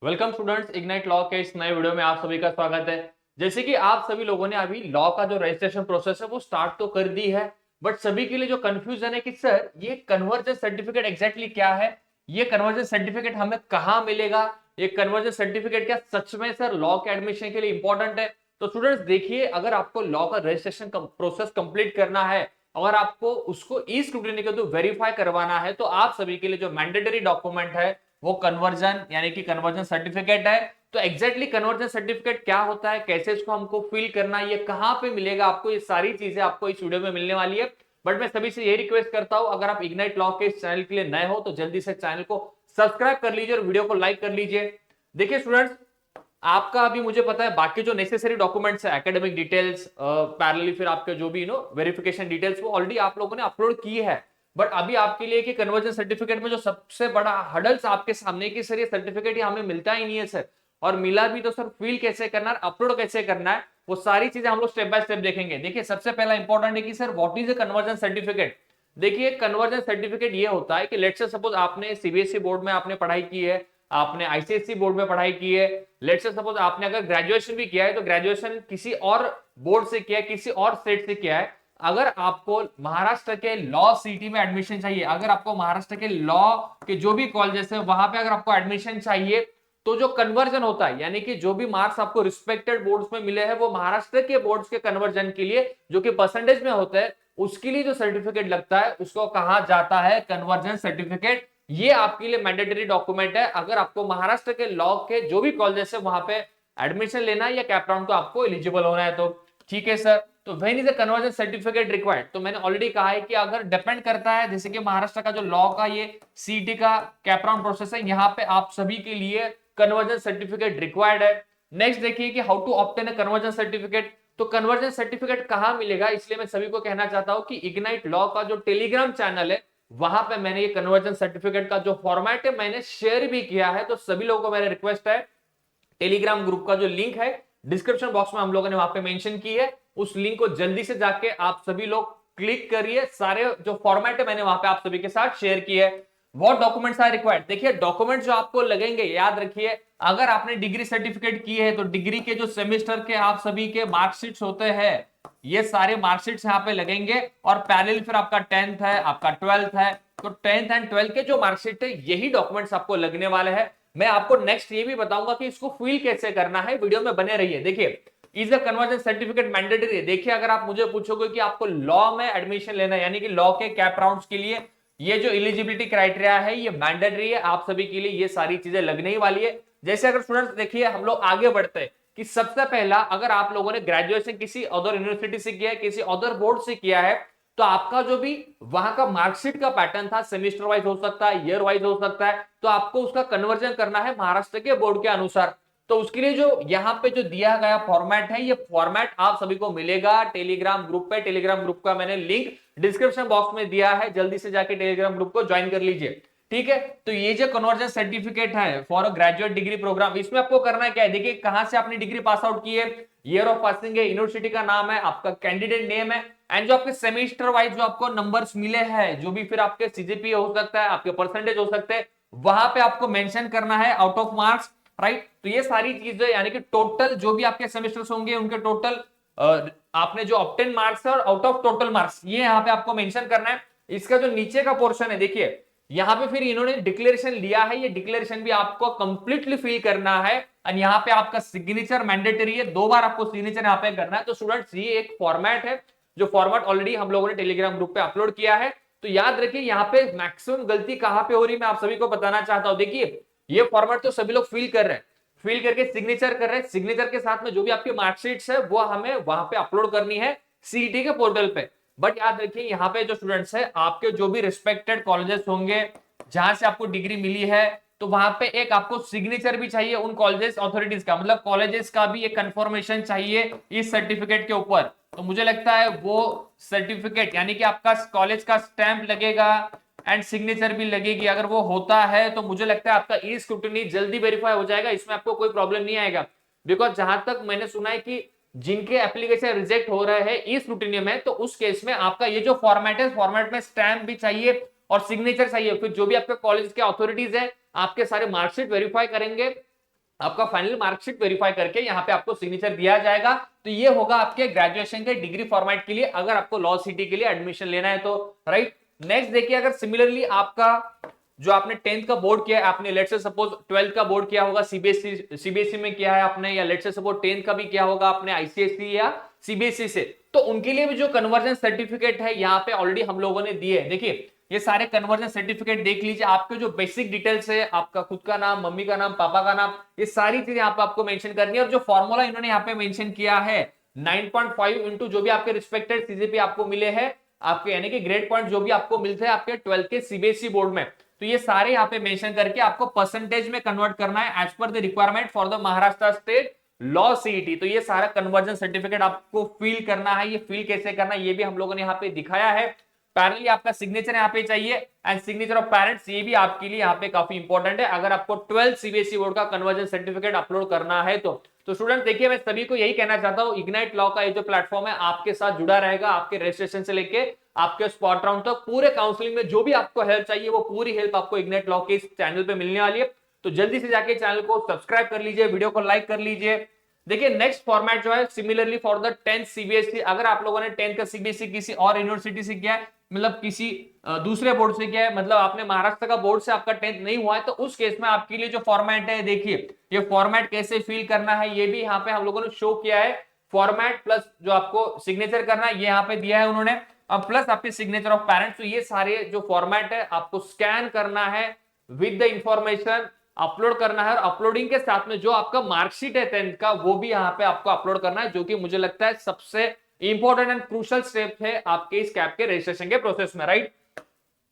Welcome students, ignite law के इस नए वीडियो में आप सभी का स्वागत है। जैसे कि आप सभी लोगों ने अभी लॉ का जो रजिस्ट्रेशन प्रोसेस है वो स्टार्ट तो कर दी है, बट सभी के लिए जो कंफ्यूजन है कि सर ये कन्वर्जेंस सर्टिफिकेट एग्जैक्टली क्या है, ये कन्वर्जेंस सर्टिफिकेट हमें कहाँ मिलेगा, ये कन्वर्जेंस सर्टिफिकेट क्या सच में सर लॉ के एडमिशन के लिए इंपॉर्टेंट है। तो स्टूडेंट्स देखिए, अगर आपको लॉ का रजिस्ट्रेशन प्रोसेस कंप्लीट करना है, अगर आपको उसको ई स्क्रूटिनी के थ्रू वेरीफाई करवाना है, तो आप सभी के लिए जो मैंडेटरी डॉक्यूमेंट है वो कन्वर्जन यानी कि कन्वर्जन सर्टिफिकेट है। तो एग्जैक्टली कन्वर्जन सर्टिफिकेट क्या होता है, कैसे इसको हमको फिल करना है, ये कहां पे मिलेगा आपको, ये सारी चीजें आपको इस वीडियो में मिलने वाली है। बट मैं सभी से यही रिक्वेस्ट करता हूं, अगर आप इग्नाइट लॉ के इस चैनल के लिए नए हो तो जल्दी से चैनल को सब्सक्राइब कर लीजिए और वीडियो को लाइक कर लीजिए। देखिए स्टूडेंट्स, आपका अभी मुझे पता है बाकी जो नेसेसरी डॉक्यूमेंट्स है, एकेडमिक डिटेल्स पैरेलली फिर आपके जो भी वेरिफिकेशन डिटेल्स वो ऑलरेडी आप लोगों ने अपलोड की है। बट अभी आपके लिए कि कन्वर्जन सर्टिफिकेट में जो सबसे बड़ा हडल्स आपके सामने की सर ये सर्टिफिकेट हमें मिलता ही नहीं है सर, और मिला भी तो सर फिल कैसे करना है, अपलोड कैसे करना है, वो सारी चीजें हम लोग स्टेप बाय स्टेप देखेंगे। देखिए सबसे पहला इंपॉर्टेंट है कि sir what is a conversion certificate. देखिए कन्वर्जन सर्टिफिकेट ये होता है कि लेट्स से सपोज आपने सीबीएसई बोर्ड में आपने पढ़ाई की है, आपने आईसीएसई बोर्ड में पढ़ाई की है, लेट्स से सपोज आपने अगर ग्रेजुएशन भी किया है तो ग्रेजुएशन किसी और बोर्ड से किया है, किसी और स्टेट से किया है। अगर आपको महाराष्ट्र के लॉ सिटी में एडमिशन चाहिए, अगर आपको महाराष्ट्र के लॉ के जो भी कॉलेजेस है वहां पे अगर आपको एडमिशन चाहिए, तो जो कन्वर्जन होता है यानी कि जो भी मार्क्स आपको रिस्पेक्टेड बोर्ड्स में मिले हैं वो महाराष्ट्र के बोर्ड्स के कन्वर्जन के लिए जो कि परसेंटेज में होता है, उसके लिए जो सर्टिफिकेट लगता है उसको कहा जाता है कन्वर्जन सर्टिफिकेट। ये आपके लिए मैंडेटरी डॉक्यूमेंट है अगर आपको महाराष्ट्र के लॉ के जो भी कॉलेजेस है वहां पे एडमिशन लेना है या कैप राउंड को आपको एलिजिबल होना है तो। ठीक है सर, तो when is a conversion certificate required, तो मैंने ऑलरेडी कहा है कि अगर डिपेंड करता है, जैसे कि महाराष्ट्र का जो लॉ का ये सीटी का कैप राउंड प्रोसेस है, यहाँ पे आप सभी के लिए कन्वर्जन सर्टिफिकेट रिक्वायर्ड है। नेक्स्ट देखिए कि how to obtain a conversion certificate. तो कन्वर्जन सर्टिफिकेट कहां मिलेगा, इसलिए मैं सभी को कहना चाहता हूं कि इग्नाइट लॉ का जो टेलीग्राम चैनल है वहां पे मैंने ये कन्वर्जन सर्टिफिकेट का जो फॉर्मेट है मैंने शेयर भी किया है। तो सभी लोगों को मेरा रिक्वेस्ट है, टेलीग्राम ग्रुप का जो लिंक है डिस्क्रिप्शन बॉक्स में हम लोगों ने वहां पे मेंशन की है, उस लिंक को जल्दी से जाके आप सभी लोग क्लिक करिए। सारे जो फॉर्मेट है मैंने वहां पे आप सभी के साथ शेयर किए है। व्हाट डॉक्यूमेंट्स आर रिक्वायर्ड, देखिए डॉक्यूमेंट जो आपको लगेंगे, याद रखिए अगर आपने डिग्री सर्टिफिकेट की है तो डिग्री के जो सेमेस्टर के आप सभी के मार्कशीट्स होते हैं, ये सारे मार्कशीट्स यहाँ पे लगेंगे। और पैरेलल फिर आपका 10th है, आपका 12th है, तो 10th एंड 12th के जो मार्कशीट है यही डॉक्यूमेंट्स आपको लगने वाले हैं। मैं आपको नेक्स्ट ये भी बताऊंगा कि इसको फिल कैसे करना है, वीडियो में बने रहिए। देखिए is the conversion certificate mandatory. देखिए अगर आप मुझे पूछोगे कि आपको लॉ में एडमिशन लेना है यानी कि लॉ के कैप राउंड्स के लिए ये जो एलिजिबिलिटी क्राइटेरिया है ये मैंडेटरी है आप सभी के लिए, ये सारी चीजें लगने ही वाली है। जैसे अगर स्टूडेंट्स देखिए हम लोग आगे बढ़ते हैं कि सबसे पहला अगर आप लोगों ने ग्रेजुएशन किसी अदर यूनिवर्सिटी से किया है, किसी अदर बोर्ड से किया है, तो आपका जो भी वहां का मार्कशीट का पैटर्न था सेमेस्टर वाइज हो सकता है, ईयर वाइज हो सकता है, तो आपको उसका कन्वर्जन करना है महाराष्ट्र के बोर्ड के अनुसार। तो उसके लिए जो यहाँ पे जो दिया गया फॉर्मेट है, ये फॉर्मेट आप सभी को मिलेगा टेलीग्राम ग्रुप पे। टेलीग्राम ग्रुप का मैंने लिंक डिस्क्रिप्शन बॉक्स में दिया है, जल्दी से जाके टेलीग्राम ग्रुप को ज्वाइन कर लीजिए। ठीक है, तो ये जो कन्वर्जन सर्टिफिकेट है for a graduate degree programme, इसमें आपको करना क्या है, देखिए कहां से आपने डिग्री पास आउट की है, ईयर ऑफ पासिंग है, यूनिवर्सिटी का नाम है, आपका कैंडिडेट नेम है, एंड जो आपके सेमेस्टर वाइज जो आपको नंबर्स मिले हैं, जो भी फिर आपके सीजीपीए हो सकता है, आपके परसेंटेज हो सकते हैं, वहां पे आपको मेंशन करना है आउट ऑफ मार्क्स। राइट, तो ये सारी चीजें यानी कि टोटल जो भी आपके सेमेस्टर्स होंगे उनके टोटल आपने जो ऑब्टेन मार्क्स है और आउट ऑफ टोटल मार्क्स ये यहाँ पे आपको मेंशन करना है। इसका जो नीचे का पोर्शन है देखिए यहाँ पे फिर इन्होंने डिक्लेरेशन लिया है, ये डिक्लेरेशन भी आपको कंप्लीटली फिल करना है, और यहाँ पे आपका सिग्नेचर मैंडेटरी है, 2 बार आपको सिग्नेचर यहाँ पे करना है। तो स्टूडेंट्स ये एक फॉर्मेट है जो फॉर्मेट ऑलरेडी हम लोगों ने टेलीग्राम ग्रुप पे अपलोड किया है। तो याद रखिए यहाँ पे मैक्सिमम गलती कहां पे हो रही है मैं आप सभी को बताना चाहता हूं। देखिए ये फॉर्मेट तो सभी लोग फिल कर रहे हैं, फिल करके सिग्नेचर कर रहे हैं, सिग्नेचर के साथ में जो भी आपकी मार्कशीट्स है वो हमें वहां पे अपलोड करनी है सीईटी के पोर्टल पे। बट याद रखिए यहाँ पे जो स्टूडेंट्स है आपके जो भी रिस्पेक्टेड कॉलेजेस होंगे जहां से आपको डिग्री मिली है, तो वहां पे एक आपको सिग्नेचर भी चाहिए उन कॉलेजेस अथॉरिटीज का, मतलब कॉलेजेस का भी एक कंफर्मेशन चाहिए इस सर्टिफिकेट के ऊपर। तो मुझे लगता है वो सर्टिफिकेट यानी कि आपका कॉलेज का स्टैंप लगेगा एंड सिग्नेचर भी लगेगी, अगर वो होता है तो मुझे लगता है आपका ई स्क्रूटिनी जल्दी वेरीफाई हो जाएगा, इसमें आपको कोई प्रॉब्लम नहीं आएगा। बिकॉज जहां तक मैंने सुना है कि जिनके एप्लीकेशन रिजेक्ट हो रहे हैं ई स्क्रूटिनी में, तो उस केस में आपका ये जो फॉर्मेट है, फॉर्मेट में स्टैंप भी चाहिए और सिग्नेचर चाहिए। फिर जो भी आपके कॉलेज के अथॉरिटीज है आपके सारे मार्कशीट वेरीफाई करेंगे, आपका फाइनल मार्कशीट वेरीफाई करके यहाँ पे आपको सिग्नेचर दिया जाएगा। तो ये होगा आपके ग्रेजुएशन के डिग्री फॉर्मेट के लिए, अगर आपको लॉ सिटी के लिए एडमिशन लेना है तो, राइट। नेक्स्ट देखिए, अगर सिमिलरली आपका जो आपने 10th का बोर्ड किया है, आपने लेट्स से सपोज 12th का बोर्ड किया होगा सीबीएसई में किया है आपने, या लेट्स से सपोज 10th का भी किया होगा आपने आईसीएसई या सीबीएसई से, तो उनके लिए भी जो कन्वर्जन सर्टिफिकेट है यहाँ पे ऑलरेडी हम लोगों ने दिए है। देखिए ये सारे कन्वर्जन सर्टिफिकेट देख लीजिए, आपके जो बेसिक डिटेल्स है, आपका खुद का नाम, मम्मी का नाम, पापा का नाम, ये सारी चीजें यहाँ पे आपको मेंशन करनी है। और जो फॉर्मूला इन्होंने यहाँ पे मेंशन किया है 9.5 इंटू जो भी आपके रिस्पेक्टेड सीजीपी आपको मिले हैं, आपके यानी कि ग्रेड पॉइंट जो भी आपको मिलते हैं आपके 12th के सीबीएसई बोर्ड में, तो ये सारे यहाँ पे मेंशन करके आपको परसेंटेज में कन्वर्ट करना है as per the requirement for the Maharashtra state law CET. तो ये सारा कन्वर्जन सर्टिफिकेट आपको फिल करना है। ये फिल कैसे करना है ये भी हम लोगों ने यहाँ पे दिखाया है। पैरेलली आपका सिग्नेचर यहाँ पे चाहिए एंड सिग्नेचर ऑफ पेरेंट्स, ये भी आपके लिए यहाँ पे काफी इंपॉर्टेंट है अगर आपको 12th सीबीएसई बोर्ड का कन्वर्जन सर्टिफिकेट अपलोड करना है तो स्टूडेंट देखिए, मैं सभी को यही कहना चाहता हूँ, इग्नाइट लॉ का ये जो प्लेटफॉर्म है आपके साथ जुड़ा रहेगा, आपके रजिस्ट्रेशन से लेके आपके स्पॉट राउंड तक पूरे काउंसलिंग में जो भी आपको हेल्प चाहिए वो पूरी हेल्प आपको इग्नाइट लॉ के इस चैनल पे मिलने वाली है। तो जल्दी से जाके चैनल को सब्सक्राइब कर लीजिए, वीडियो को लाइक कर लीजिए। देखिए नेक्स्ट फॉर्मेट जो है similarly for the 10th CBSE, अगर आप लोगों ने 10th का सीबीएसई किसी और यूनिवर्सिटी से किया है, मतलब किसी दूसरे बोर्ड से किया है, मतलब आपने महाराष्ट्र का बोर्ड से आपका 10th नहीं हुआ है, तो उस केस में आपके लिए जो फॉर्मेट है, देखिए ये फॉर्मेट कैसे फिल करना है ये भी यहाँ पे हम लोगों ने शो किया है। फॉर्मेट प्लस जो आपको सिग्नेचर करना है ये यहाँ पे दिया है उन्होंने, अब प्लस आपके सिग्नेचर ऑफ पेरेंट्स। तो ये सारे जो फॉर्मेट है आपको स्कैन करना है विद द इंफॉर्मेशन, अपलोड करना है, और अपलोडिंग के साथ में जो आपका मार्कशीट है 10th का वो भी यहाँ पे आपको अपलोड करना है, जो कि मुझे लगता है सबसे इंपॉर्टेंट एंड क्रूशियल स्टेप है आपके इस कैप के रजिस्ट्रेशन के प्रोसेस में, राइट।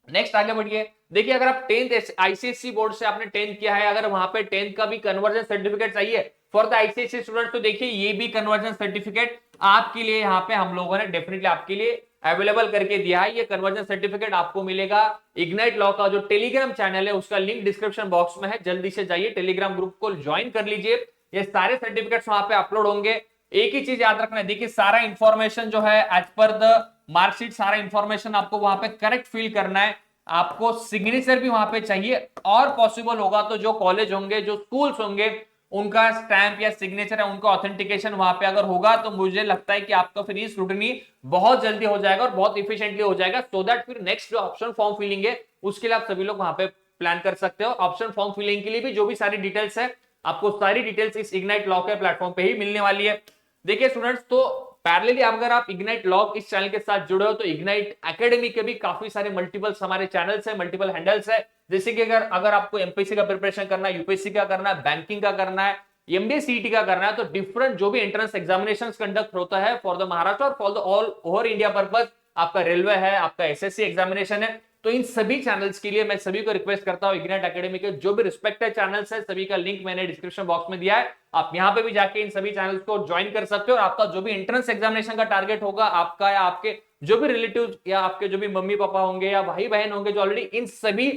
नेक्स्ट आगे बढ़िए, देखिए अगर आप 10th आईसीएसई बोर्ड से आपने 10th किया है, अगर वहां पे 10th का भी कन्वर्जन सर्टिफिकेट चाहिए फॉर द आईसीएसई स्टूडेंट, तो देखिए ये भी कन्वर्जन सर्टिफिकेट आपके लिए यहाँ पे हम लोगों ने डेफिनेटली आपके लिए अवेलेबल करके दिया है। ये कन्वर्जन सर्टिफिकेट आपको मिलेगा इग्नाइट लॉ का जो टेलीग्राम चैनल है उसका लिंक डिस्क्रिप्शन बॉक्स में है, जल्दी से जाइए टेलीग्राम ग्रुप को ज्वाइन कर लीजिए। ये सारे सर्टिफिकेट्स वहां पे अपलोड होंगे। एक ही चीज याद रखना है, देखिए सारा इंफॉर्मेशन जो है एज पर द मार्कशीट, सारा इंफॉर्मेशन आपको वहां पे करेक्ट फिल करना है, आपको सिग्नेचर भी वहां पे चाहिए, और पॉसिबल होगा तो जो कॉलेज होंगे, जो स्कूल्स होंगे, उनका स्टैंप या सिग्नेचर है, उनका ऑथेंटिकेशन वहां पे अगर होगा तो मुझे लगता है कि आपका फिर ये स्क्रूटनी बहुत जल्दी हो जाएगा और बहुत इफिशिएंटली हो जाएगा, सो दैट फिर नेक्स्ट जो ऑप्शन फॉर्म फिलिंग है उसके लिए आप सभी लोग वहां पे प्लान कर सकते हो। ऑप्शन फॉर्म फिलिंग के लिए भी जो भी सारी डिटेल्स है आपको सारी डिटेल्स इस इग्नाइट लॉ के प्लेटफॉर्म पे ही मिलने वाली है। देखिए स्टूडेंट्स, तो पैरेलली अगर आप इग्नाइट लॉ इस चैनल के साथ जुड़े हो तो इग्नाइट एकेडमी के भी काफी सारे मल्टीपल्स हमारे चैनल्स है, मल्टीपल हैंडल्स है, जैसे कि अगर आपको एमपीएससी का प्रिपरेशन करना है, यूपीएससी का करना है, बैंकिंग का करना है, एमबीए सीईटी का करना है, तो डिफरेंट जो भी एंट्रेंस एग्जामिनेशन कंडक्ट होता है फॉर द महाराष्ट्र और for the all over India purpose, आपका रेलवे है, आपका एसएससी एग्जामिनेशन है, तो इन सभी चैनल्स के लिए मैं सभी को रिक्वेस्ट करता हूं, इग्नाइट एकेडमी के जो भी रिस्पेक्टेड चैनल्स है सभी का लिंक मैंने डिस्क्रिप्शन बॉक्स में दिया है, आप यहां पे भी जाके इन सभी चैनल्स को ज्वाइन कर सकते हो। और आपका जो भी एंट्रेंस एग्जामिनेशन का टारगेट होगा, आपका या आपके जो भी रिलेटिव या आपके जो भी मम्मी पापा होंगे या भाई बहन होंगे जो ऑलरेडी इन सभी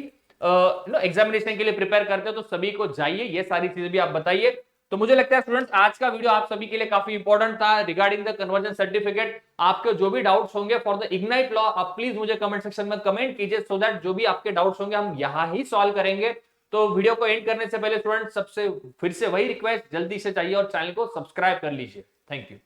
एग्जामिनेशन के लिए प्रिपेयर करते हो, तो सभी को जाइए, ये सारी चीजें भी आप बताइए। तो मुझे लगता है स्टूडेंट्स आज का वीडियो आप सभी के लिए काफी इंपॉर्टेंट था रिगार्डिंग द कन्वर्जन सर्टिफिकेट। आपके जो भी डाउट्स होंगे फॉर द इग्नाइट लॉ, आप प्लीज मुझे कमेंट सेक्शन में कमेंट कीजिए, सो दैट जो भी आपके डाउट्स होंगे हम यहां ही सॉल्व करेंगे। तो वीडियो को एंड करने से पहले स्टूडेंट सबसे फिर से वही रिक्वेस्ट, जल्दी से चाहिए और चैनल को सब्सक्राइब कर लीजिए। Thank you.